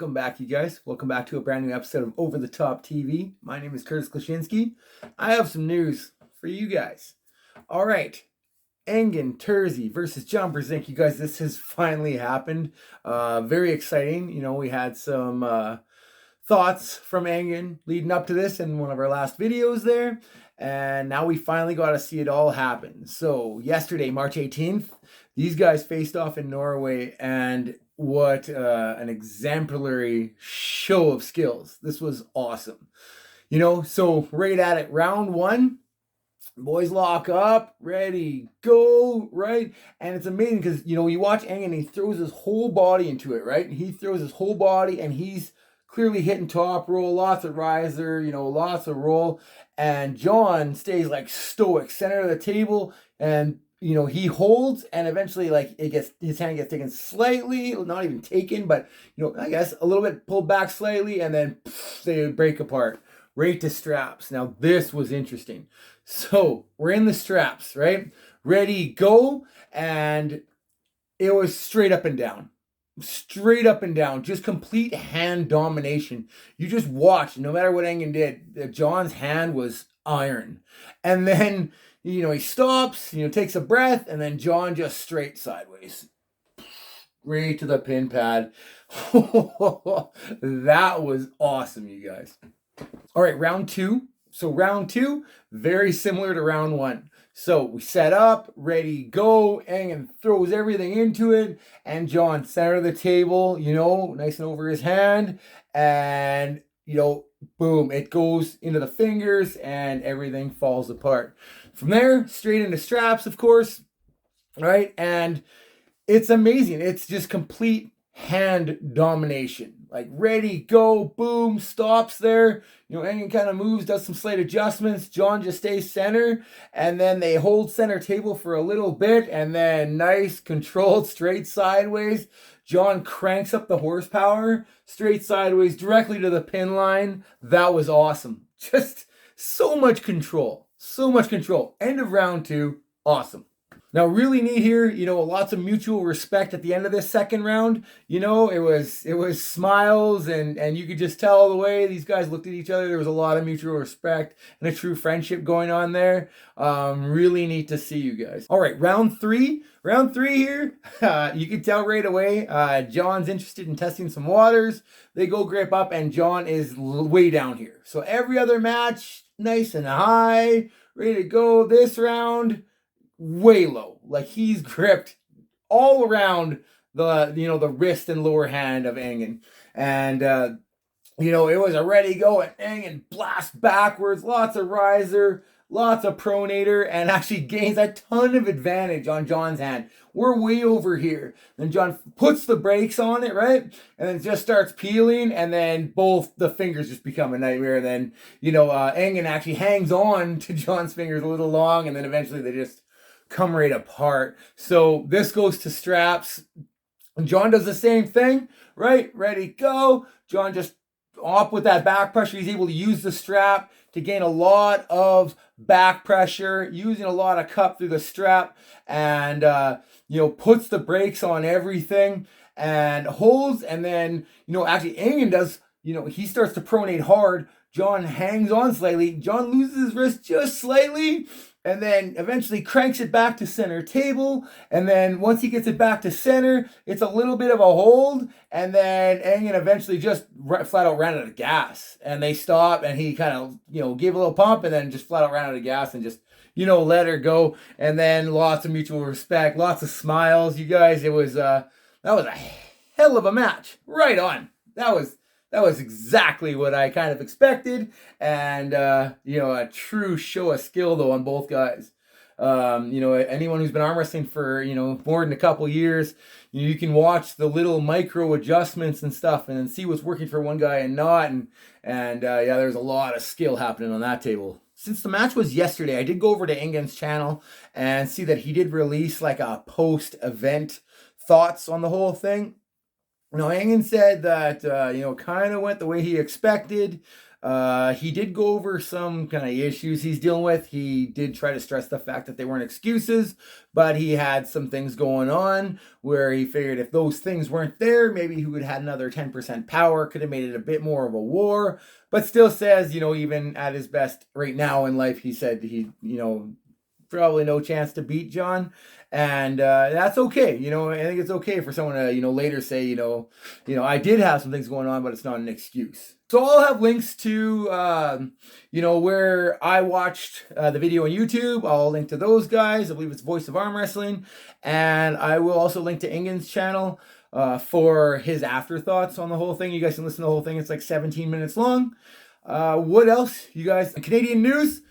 Welcome back, you guys. Welcome back to a brand new episode of Over the Top TV. My name is Curtis Klaschinski. I have some news for you guys. All right, Engin Terzi versus John Brzenk. You guys, this has finally happened. Very exciting. You know, we had some thoughts from Engin leading up to this in one of our last videos there. And now we finally got to see it all happen. So yesterday, March 18th, these guys faced off in Norway, and what an exemplary show of skills. This was awesome. You know, so right at it, round one, boys lock up, ready, go, right? And it's amazing because, you know, you watch Engin, he throws his whole body into it, right? He throws his whole body, and he's clearly hitting top roll, lots of riser, you know, lots of roll. And John stays like stoic, center of the table, and you know, he holds, and eventually, like, his hand gets taken slightly, not even taken, but, you know, I guess a little bit pulled back slightly, and then they break apart right to straps. Now, this was interesting. So, we're in the straps, right? Ready, go, and it was straight up and down. Straight up and down, just complete hand domination. You just watch, no matter what Engin did, John's hand was iron. And then, you know, he stops, you know, takes a breath, and then John just straight sideways. Right to the pin pad. That was awesome, you guys. All right, round two. So round two, very similar to round one. So we set up, ready, go. Engin throws everything into it, and John, center of the table, you know, nice and over his hand, and, you know, boom, it goes into the fingers, and everything falls apart. From there, straight into straps, of course, right? And it's amazing. It's just complete hand domination. Like, ready, go, boom, stops there. You know, Engin kind of moves, does some slight adjustments. John just stays center, and then they hold center table for a little bit, and then nice, controlled, straight sideways. John cranks up the horsepower, straight sideways, directly to the pin line. That was awesome. Just so much control. So much control. End of round two. Awesome. Now, really neat here, you know, lots of mutual respect at the end of this second round. You know, it was smiles, and you could just tell the way these guys looked at each other. There was a lot of mutual respect and a true friendship going on there. Really neat to see, you guys. All right, round three. Round three here, you can tell right away, John's interested in testing some waters. They go grip up, and John is way down here. So every other match, nice and high, ready to go. This round, way low. Like, he's gripped all around the, you know, the wrist and lower hand of Engin. And, you know, it was a ready go, and Engin blasts backwards, lots of riser, lots of pronator, and actually gains a ton of advantage on John's hand. We're way over here. Then John puts the brakes on it, right? And then just starts peeling, and then both the fingers just become a nightmare. And then, you know, Engin actually hangs on to John's fingers a little long, and then eventually they just come right apart. So this goes to straps. And John does the same thing, right? Ready, go. John just off with that back pressure. He's able to use the strap to gain a lot of back pressure, using a lot of cup through the strap, and you know, puts the brakes on everything and holds. And then, you know, actually Engin does, you know, he starts to pronate hard. John hangs on slightly. John loses his wrist just slightly, and then eventually cranks it back to center table. And then once he gets it back to center, it's a little bit of a hold. And then Engin eventually just flat out ran out of gas. And they stop, and he kind of, you know, gave a little pump, and then just flat out ran out of gas and just, you know, let her go. And then lots of mutual respect, lots of smiles. You guys, it was, that was a hell of a match. Right on. That was exactly what I kind of expected, and, you know, a true show of skill, though, on both guys. You know, anyone who's been arm wrestling for, you know, more than a couple years, you can watch the little micro adjustments and stuff, and then see what's working for one guy and not, and yeah, there's a lot of skill happening on that table. Since the match was yesterday, I did go over to Engin's channel and see that he did release, like, a post-event thoughts on the whole thing. Now, Engin said that, you know, kind of went the way he expected. He did go over some kind of issues he's dealing with. He did try to stress the fact that they weren't excuses, but he had some things going on where he figured if those things weren't there, maybe he would have had another 10% power, could have made it a bit more of a war, but still says, even at his best right now in life, he said probably no chance to beat John. And that's okay. I think it's okay for someone to, later say, I did have some things going on, but it's not an excuse. So I'll have links to, where I watched the video on YouTube. I'll link to those guys. I believe it's Voice of Arm Wrestling. And I will also link to Engin's channel for his afterthoughts on the whole thing. You guys can listen to the whole thing. It's like 17 minutes long. What else, you guys? Canadian news.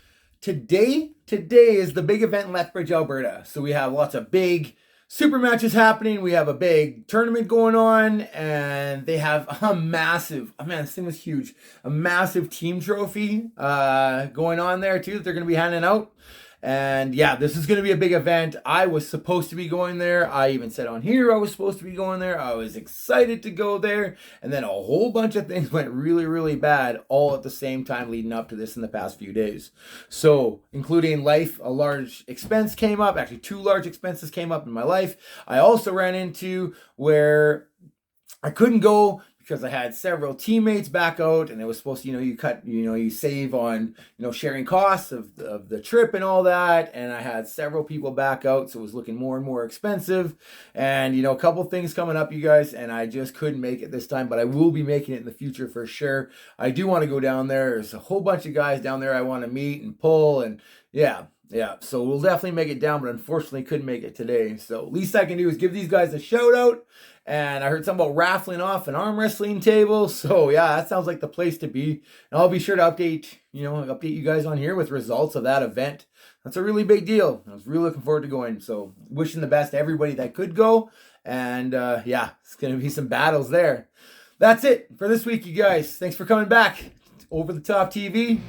Today is the big event in Lethbridge, Alberta. So we have lots of big super matches happening. We have a big tournament going on, and they have a massive, this thing was huge, a massive team trophy going on there too that they're going to be handing out. And yeah, this is going to be a big event. I was supposed to be going there. I even said on here I was supposed to be going there. I was excited to go there. And then a whole bunch of things went really, really bad all at the same time leading up to this in the past few days. So, including life, a large expense came up. Actually, 2 large expenses came up in my life. I also ran into where I couldn't go because I had several teammates back out, and it was supposed to, you save on, sharing costs of the trip and all that. And I had several people back out, so it was looking more and more expensive. And, a couple things coming up, you guys, and I just couldn't make it this time, but I will be making it in the future for sure. I do want to go down there. There's a whole bunch of guys down there I want to meet and pull, and yeah, so we'll definitely make it down, but unfortunately couldn't make it today. So least I can do is give these guys a shout out. And I heard something about raffling off an arm wrestling table. So yeah, that sounds like the place to be. And I'll be sure to update you guys on here with results of that event. That's a really big deal. I was really looking forward to going. So wishing the best to everybody that could go. And it's going to be some battles there. That's it for this week, you guys. Thanks for coming back. Over the Top TV.